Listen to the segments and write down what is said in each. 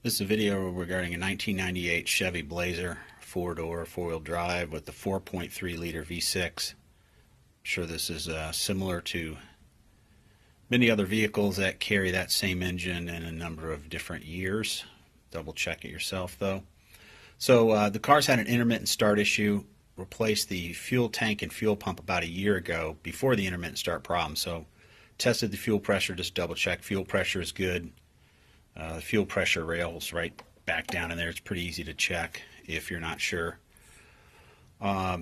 This is a video regarding a 1998 Chevy Blazer, four-door, four-wheel drive with the 4.3 liter V6. I'm sure this is similar to many other vehicles that carry that same engine in a number of different years. Double check it yourself though. So the car's had an intermittent start issue. Replaced the fuel tank and fuel pump about a year ago before the intermittent start problem. So tested the fuel pressure, just double check. Fuel pressure is good. The fuel pressure rail's right back down in there. It's pretty easy to check if you're not sure. I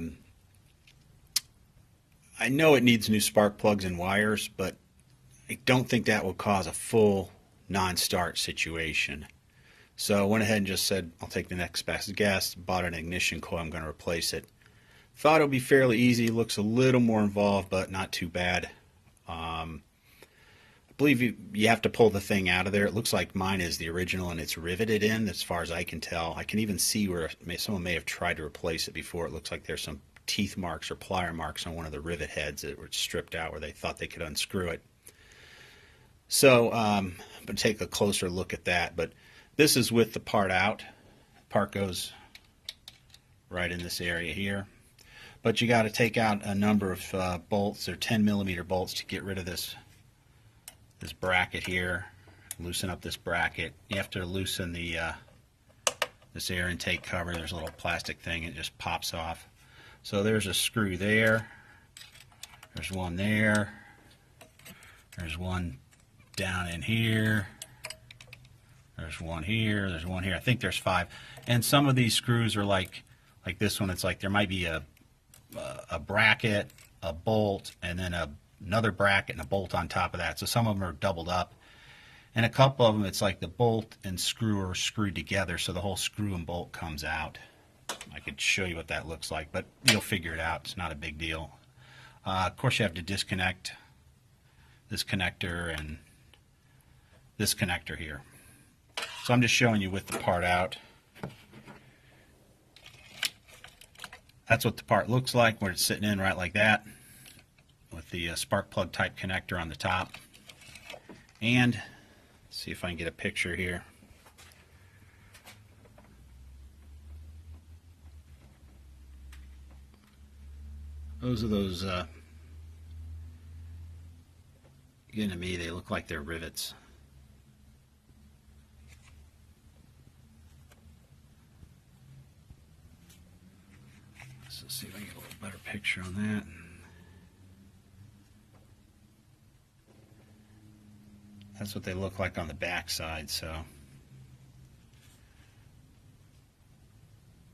know it needs new spark plugs and wires, but I don't think that will cause a full non-start situation. So I went ahead and just said, I'll take the next best guess. Bought an ignition coil. I'm going to replace it. Thought it would be fairly easy. Looks a little more involved, but not too bad. I believe you have to pull the thing out of there. It looks like mine is the original and it's riveted in as far as I can tell. I can even see where someone may have tried to replace it before. It looks like there's some teeth marks or plier marks on one of the rivet heads that were stripped out where they thought they could unscrew it. So I'm going to take a closer look at that. But this is with the part out. The part goes right in this area here. But you got to take out a number of bolts. They're 10mm bolts to get rid of this bracket here. Loosen up this bracket. You have to loosen the this air intake cover. There's a little plastic thing. It just pops off. So there's a screw there. There's one there. There's one down in here. There's one here. There's one here. I think there's 5. And some of these screws are like this one. It's like there might be a bracket, a bolt, and then another bracket and a bolt on top of that. So some of them are doubled up. And a couple of them, it's like the bolt and screw are screwed together, so the whole screw and bolt comes out. I could show you what that looks like, but you'll figure it out. It's not a big deal. Of course, you have to disconnect this connector and this connector here. So I'm just showing you with the part out. That's what the part looks like when it's sitting in right like that, with the spark plug type connector on the top. And let's see if I can get a picture here. Those are those, again, to me, they look like they're rivets. So let's see if I can get a little better picture on that. That's what they look like on the back side, so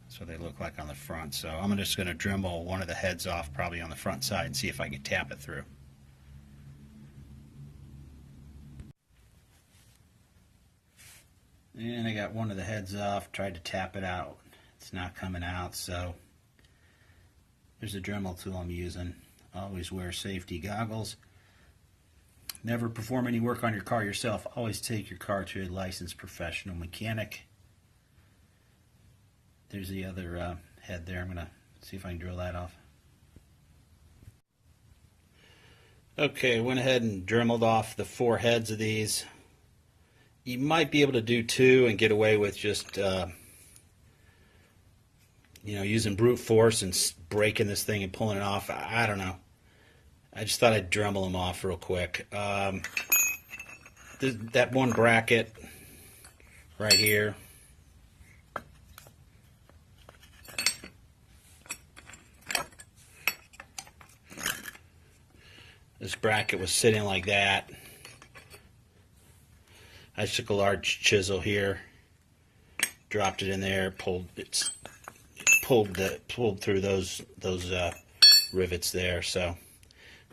that's what they look like on the front. So I'm just going to Dremel one of the heads off probably on the front side and see if I can tap it through. And I got one of the heads off, tried to tap it out. It's not coming out, so there's a Dremel tool I'm using. Always wear safety goggles. Never perform any work on your car yourself. Always take your car to a licensed professional mechanic. There's the other head there. I'm going to see if I can drill that off. Okay, went ahead and Dremeled off the 4 heads of these. You might be able to do 2 and get away with just using brute force and breaking this thing and pulling it off. I don't know. I just thought I'd Dremel them off real quick. That one bracket right here. This bracket was sitting like that. I just took a large chisel here, dropped it in there, pulled through those rivets there. So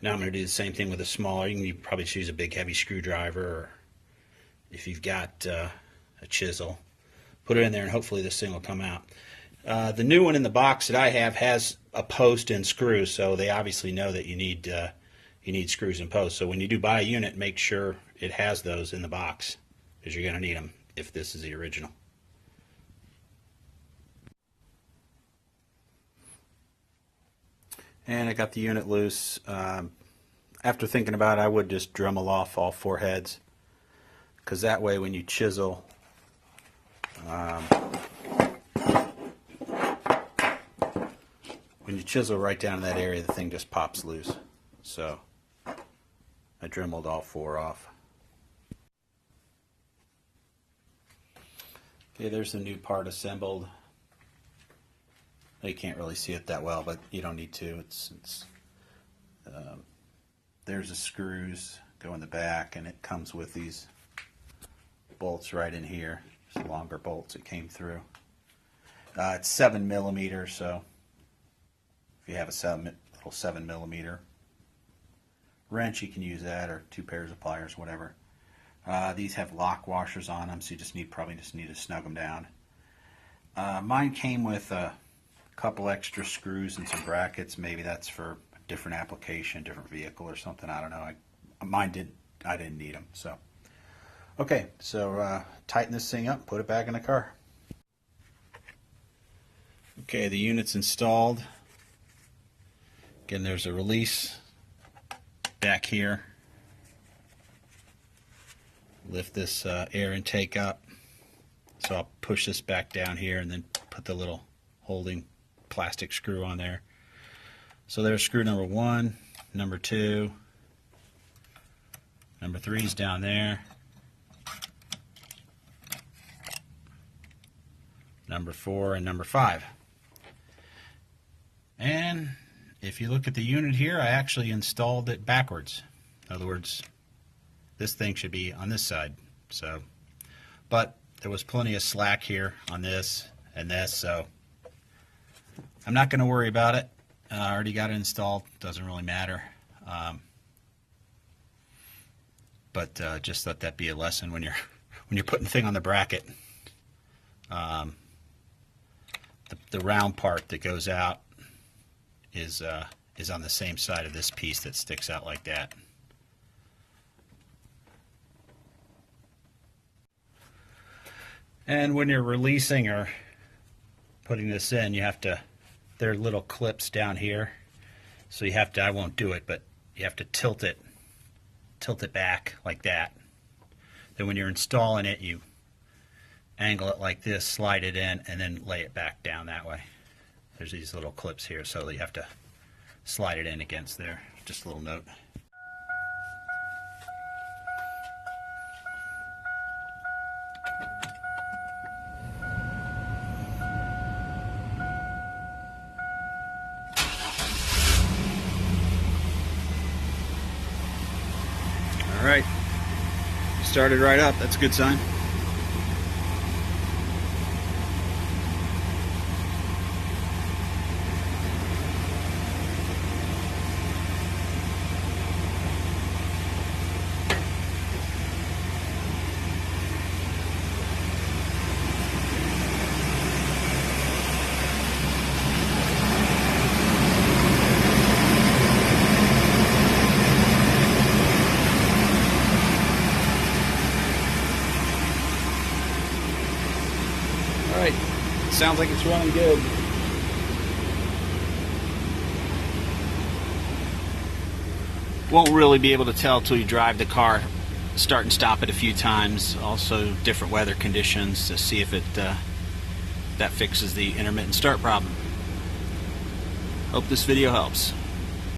now I'm going to do the same thing with a smaller. You can probably use a big heavy screwdriver, or if you've got a chisel, put it in there and hopefully this thing will come out. The new one in the box that I have has a post and screws, so they obviously know that you need screws and posts. So when you do buy a unit, make sure it has those in the box, because you're going to need them if this is the original. And I got the unit loose. After thinking about it, I would just Dremel off all 4 heads, because that way when you chisel When you chisel right down in that area, the thing just pops loose. So I dremeled all 4 off. Okay, there's the new part assembled. You can't really see it that well, but you don't need to. There's the screws go in the back, and it comes with these bolts right in here. Some longer bolts that came through. It's 7mm, so if you have a little 7mm wrench, you can use that, or 2 pairs of pliers, whatever. These have lock washers on them, so you probably just need to snug them down. Mine came with a couple extra screws and some brackets. Maybe that's for a different application, different vehicle or something. I don't know. I didn't need them. So, okay, so tighten this thing up, put it back in the car. Okay, the unit's installed. Again, there's a release back here. Lift this air intake up. So I'll push this back down here and then put the little holding plastic screw on there. So there's screw number 1, number 2, number 3 is down there, number 4 and number 5. And if you look at the unit here, I actually installed it backwards. In other words, this thing should be on this side. So, but there was plenty of slack here on this and this, so I'm not going to worry about it. I already got it installed. Doesn't really matter. But just let that be a lesson when you're putting the thing on the bracket. The round part that goes out is on the same side of this piece that sticks out like that. And when you're releasing or putting this in, you have to, there are little clips down here. So you have to, I won't do it, but you have to tilt it back like that. Then when you're installing it, you angle it like this, slide it in, and then lay it back down that way. There's these little clips here, so you have to slide it in against there. Just a little note. All right, started right up. That's a good sign. Alright, sounds like it's running good. Won't really be able to tell till you drive the car, start and stop it a few times. Also different weather conditions to see if that fixes the intermittent start problem. Hope this video helps.